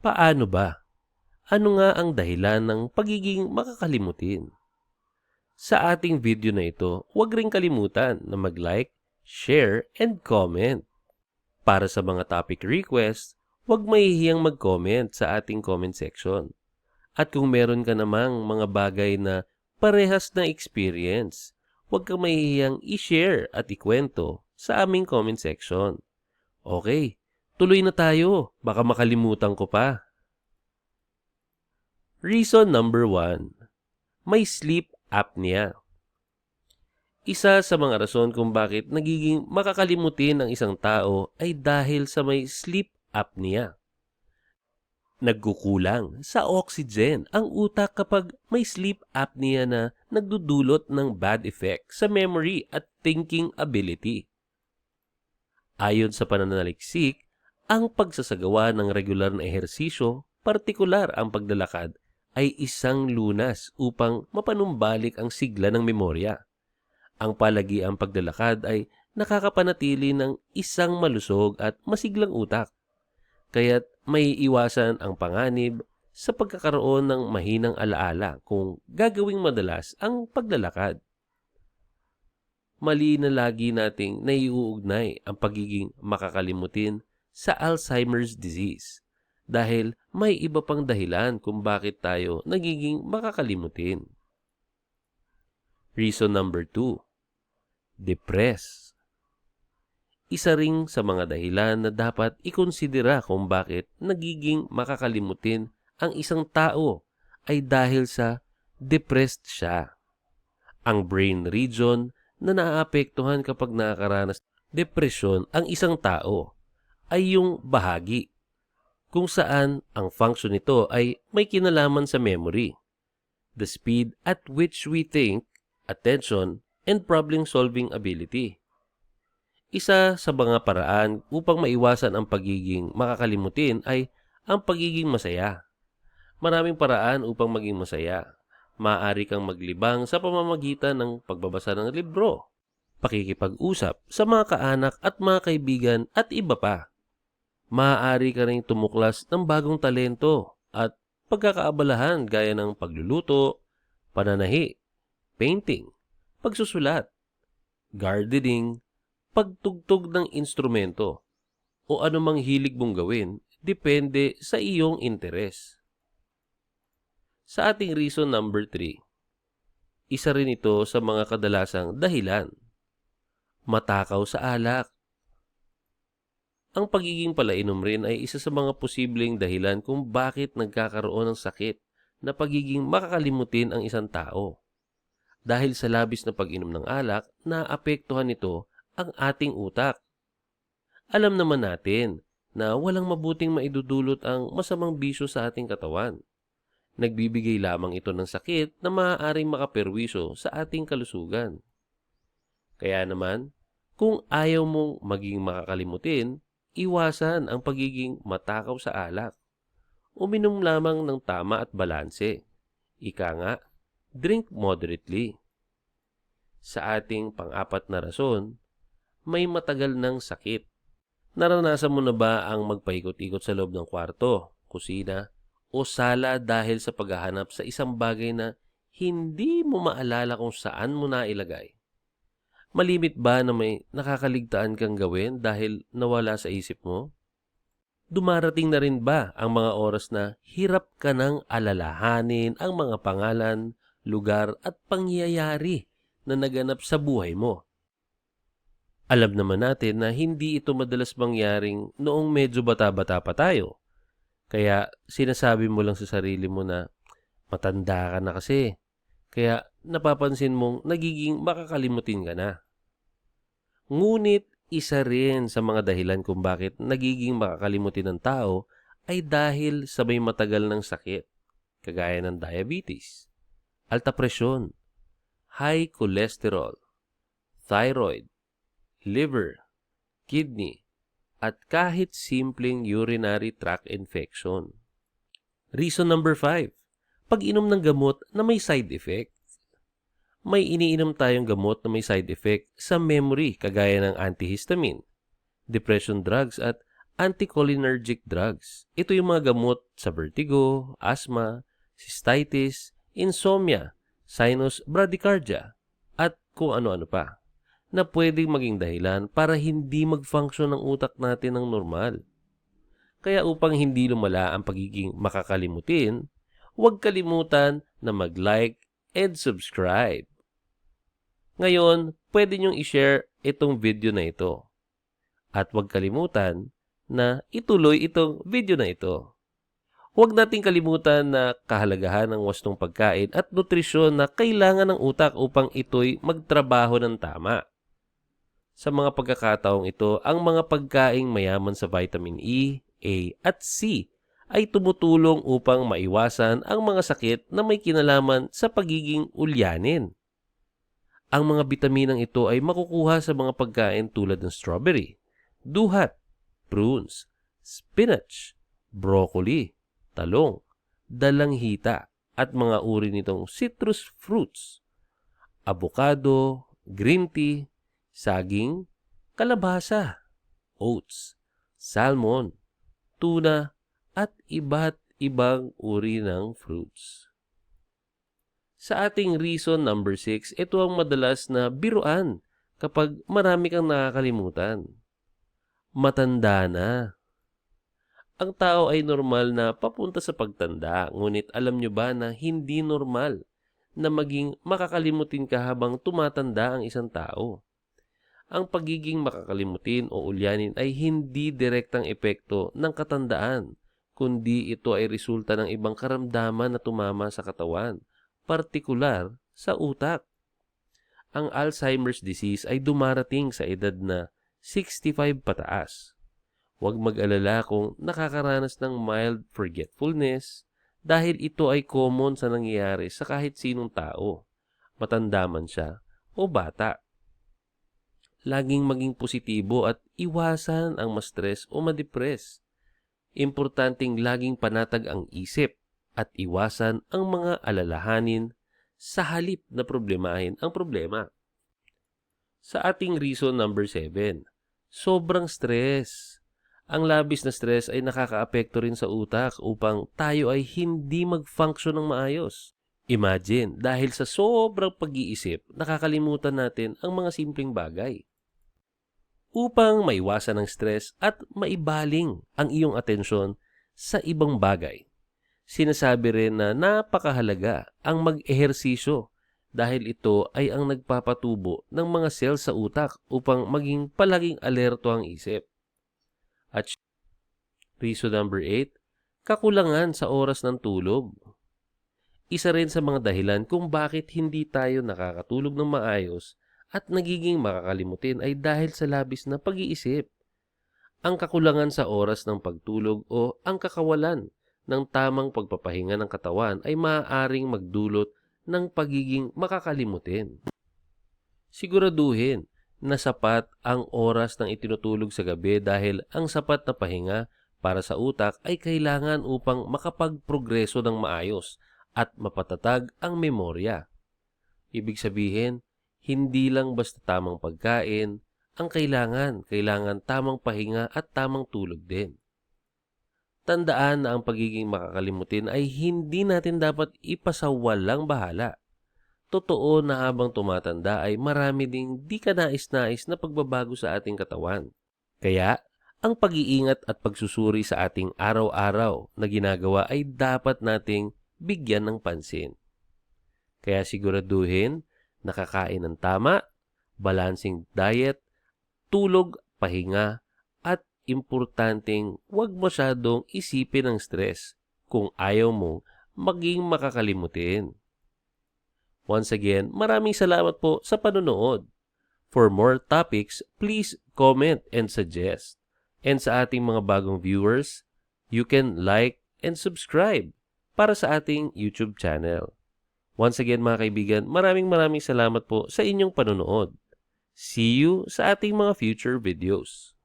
Paano ba? Ano nga ang dahilan ng pagiging makakalimutin? Sa ating video na ito, huwag ring kalimutan na mag-like, share, and comment. Para sa mga topic request, huwag mahihiyang mag-comment sa ating comment section. At kung meron ka namang mga bagay na parehas na experience, huwag kang mahihiyang i-share at ikwento sa aming comment section. Okay, tuloy na tayo. Baka makalimutan ko pa. Reason number 1. May sleep apnea. Isa sa mga rason kung bakit nagiging makakalimutin ang isang tao ay dahil sa may sleep apnea. Nagkukulang sa oxygen ang utak kapag may sleep apnea na nagdudulot ng bad effect sa memory at thinking ability. Ayon sa pananaliksik, ang pagsasagawa ng regular na ehersisyo, partikular ang paglalakad, ay isang lunas upang mapanumbalik ang sigla ng memorya. Ang palagiang paglalakad ay nakakapanatili ng isang malusog at masiglang utak, kaya't may iwasan ang panganib sa pagkakaroon ng mahinang alaala kung gagawing madalas ang paglalakad. Mali na lagi nating naiuugnay ang pagiging makakalimutin sa Alzheimer's disease dahil may iba pang dahilan kung bakit tayo nagiging makakalimutin. Reason number 2. Depressed. Isa ring sa mga dahilan na dapat ikonsidera kung bakit nagiging makakalimutin ang isang tao ay dahil sa depressed siya. Ang brain region na naaapektuhan kapag nakakaranas depresyon ang isang tao ay yung bahagi kung saan ang function nito ay may kinalaman sa memory, the speed at which we think, attention, and problem-solving ability. Isa sa mga paraan upang maiwasan ang pagiging makakalimutin ay ang pagiging masaya. Maraming paraan upang maging masaya. Maaari kang maglibang sa pamamagitan ng pagbabasa ng libro, pakikipag-usap sa mga kaanak at mga kaibigan at iba pa. Maaari ka ring tumuklas ng bagong talento at pagkakaabalahan gaya ng pagluluto, pananahi, painting, pagsusulat, gardening, pagtugtog ng instrumento, o anumang hilig mong gawin, depende sa iyong interes. Sa ating reason number 3, isa rin ito sa mga kadalasang dahilan. Matakaw sa alak. Ang pagiging palainom rin ay isa sa mga posibleng dahilan kung bakit nagkakaroon ng sakit na pagiging makakalimutin ang isang tao. Dahil sa labis na pag-inom ng alak, naapektuhan nito ang ating utak. Alam naman natin na walang mabuting maidudulot ang masamang bisyo sa ating katawan. Nagbibigay lamang ito ng sakit na maaaring makaperwisyo sa ating kalusugan. Kaya naman, kung ayaw mong maging makakalimutin, iwasan ang pagiging matakaw sa alak. Uminom lamang ng tama at balanse. Ika nga, drink moderately. Sa ating pang-apat na rason, may matagal ng sakit. Naranasan mo na ba ang magpaikot-ikot sa loob ng kwarto, kusina, o sala dahil sa paghahanap sa isang bagay na hindi mo maalala kung saan mo nailagay? Malimit ba na may nakakaligtaan kang gawin dahil nawala sa isip mo? Dumarating na rin ba ang mga oras na hirap ka nang alalahanin ang mga pangalan, lugar at pangyayari na naganap sa buhay mo? Alam naman natin na hindi ito madalas mangyaring noong medyo bata-bata pa tayo. Kaya sinasabi mo lang sa sarili mo na matanda ka na kasi. Kaya napapansin mong nagiging makakalimutin ka na. Ngunit isa rin sa mga dahilan kung bakit nagiging makakalimutin ng tao ay dahil sa may matagal ng sakit, kagaya ng diabetes, alta presyon, high cholesterol, thyroid, liver, kidney, at kahit simpleng urinary tract infection. Reason number 5. Pag-inom ng gamot na may side effect. May iniinom tayong gamot na may side effect sa memory kagaya ng antihistamine, depression drugs at anticholinergic drugs. Ito yung mga gamot sa vertigo, asthma, cystitis, insomnia, sinus bradycardia, at kung ano-ano pa na pwedeng maging dahilan para hindi mag-function ang utak natin ng normal. Kaya upang hindi lumala ang pagiging makakalimutin, huwag kalimutan na mag-like and subscribe. Ngayon, pwede nyong i-share itong video na ito. At huwag kalimutan na ituloy itong video na ito. Huwag nating kalimutan na kahalagahan ng wastong pagkain at nutrisyon na kailangan ng utak upang ito'y magtrabaho ng tama. Sa mga pagkakataong ito, ang mga pagkaing mayaman sa vitamin E, A at C ay tumutulong upang maiwasan ang mga sakit na may kinalaman sa pagiging ulyanin. Ang mga bitaminang ito ay makukuha sa mga pagkain tulad ng strawberry, duhat, prunes, spinach, broccoli, talong, dalanghita, at mga uri nitong citrus fruits, avocado, green tea, saging, kalabasa, oats, salmon, tuna, at iba't ibang uri ng fruits. Sa ating reason number 6, ito ang madalas na biruan kapag marami kang nakakalimutan. Matanda na. Ang tao ay normal na papunta sa pagtanda, ngunit alam nyo ba na hindi normal na maging makakalimutin ka habang tumatanda ang isang tao? Ang pagiging makakalimutin o ulyanin ay hindi direktang epekto ng katandaan, kundi ito ay resulta ng ibang karamdaman na tumama sa katawan, partikular sa utak. Ang Alzheimer's disease ay dumarating sa edad na 65 pataas. Huwag mag-alala kung nakakaranas ng mild forgetfulness dahil ito ay common sa nangyayari sa kahit sinong tao, matanda man siya o bata. Laging maging positibo at iwasan ang ma-stress o ma-depress. Importanteng laging panatag ang isip at iwasan ang mga alalahanin sa halip na problemahin ang problema. Sa ating reason number 7, sobrang stress. Ang labis na stress ay nakakaapekto rin sa utak upang tayo ay hindi mag-function ng maayos. Imagine, dahil sa sobrang pag-iisip, nakakalimutan natin ang mga simpleng bagay. Upang maiwasan ang stress at maibaling ang iyong atensyon sa ibang bagay, sinasabi rin na napakahalaga ang mag-ehersisyo dahil ito ay ang nagpapatubo ng mga cells sa utak upang maging palaging alerto ang isip. At reason number 8, kakulangan sa oras ng tulog. Isa rin sa mga dahilan kung bakit hindi tayo nakakatulog ng maayos at nagiging makakalimutin ay dahil sa labis na pag-iisip. Ang kakulangan sa oras ng pagtulog o ang kakawalan ng tamang pagpapahinga ng katawan ay maaaring magdulot ng pagiging makakalimutin. Siguraduhin na sapat ang oras ng itinutulog sa gabi dahil ang sapat na pahinga para sa utak ay kailangan upang makapagprogreso ng maayos at mapatatag ang memorya. Ibig sabihin, hindi lang basta tamang pagkain ang kailangan tamang pahinga at tamang tulog din. Tandaan na ang pagiging makakalimutin ay hindi natin dapat ipasawalang bahala. Totoo na habang tumatanda ay marami ding di ka nais-nais na pagbabago sa ating katawan. Kaya, ang pag-iingat at pagsusuri sa ating araw-araw na ginagawa ay dapat nating bigyan ng pansin. Kaya siguraduhin, nakakain ng tama, balancing diet, tulog, pahinga, at importanteng huwag masyadong isipin ang stress kung ayaw mong maging makakalimutin. Once again, maraming salamat po sa panonood. For more topics, please comment and suggest. And sa ating mga bagong viewers, you can like and subscribe para sa ating YouTube channel. Once again mga kaibigan, maraming salamat po sa inyong panonood. See you sa ating mga future videos.